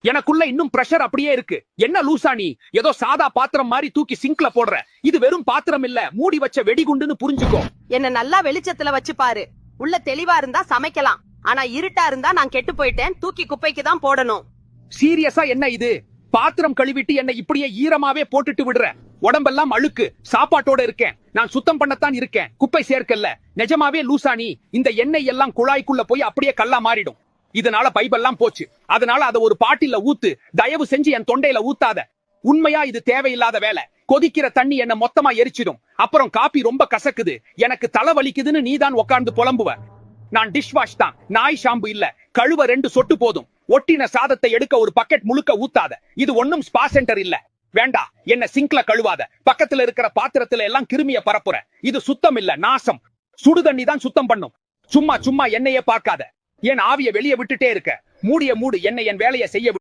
எனக்குள்ள இன்னும் பிரஷர் அப்படியே இருக்கு. என்ன லூசா நீ? ஏதோ சாதா பாத்திரம் மாதிரி தூக்கி சிங்க்ல போடுற. இது வெறும் பாத்திரம் இல்ல, மூடி வச்ச வெடிகுண்டுன்னு புரிஞ்சுக்கோ. என்ன நல்லா வெளிச்சத்துல வச்சு பாரு. உள்ள தெளிவா இருந்தா சமைக்கலாம், ஆனா இருட்டா இருந்தா நான் கெட்டு போயிட்டேன், தூக்கி குப்பைக்கு தான் போடணும். சீரியஸா என்ன இது? பாத்திரம் கழுவிட்டு என்ன இப்படியே ஈரமாவே போட்டுட்டு விடுற? உடம்பெல்லாம் அழுக்கு. சாப்பாட்டோட இருக்கேன், நான் சுத்தம் பண்ணத்தான் இருக்கேன், குப்பை சேர்க்கல. நிஜமாவே லூசா நீ? இந்த எண்ணெய் எல்லாம் குழாய்க்குள்ள போய் அப்படியே கல்லா மாறிடும். இதனால பைப்பெல்லாம் போச்சு. அதனால அத ஒரு பாட்டில்ல ஊத்து. தயவு செஞ்சு என் தொண்டையில ஊத்தாத. உண்மையா இது தேவையில்லாத வேலை. கொதிக்கிற தண்ணி என்ன மொத்தமா எரிச்சிடும். அப்புறம் காபி ரொம்ப கசக்குது, எனக்கு தலை வலிக்குதுன்னு நீதான் உட்கார்ந்து புலம்புவ. நான் டிஷ் வாஷ் தான், நாய் ஷாம்பு இல்ல. கழுவ 2 சொட்டு போதும். ஒட்டின சாதத்தை எடுக்க ஒரு பக்கெட் முழுக்க ஊத்தாத. இது ஒன்னும் ஸ்பா சென்டர் இல்ல. வேண்டா, என்ன சிங்க்ல கழுவாத. பக்கத்துல இருக்கிற பாத்திரத்துல எல்லாம் கிருமிய பரப்புற. இது சுத்தம் இல்ல, நாசம். சுடு தண்ணி தான் சுத்தம் பண்ணும். சும்மா சும்மா என்னையே பார்க்காத. என் ஆவிய வெளியே விட்டுட்டே இருக்க. மூடிய மூடு, என்னை என் வேலையை செய்ய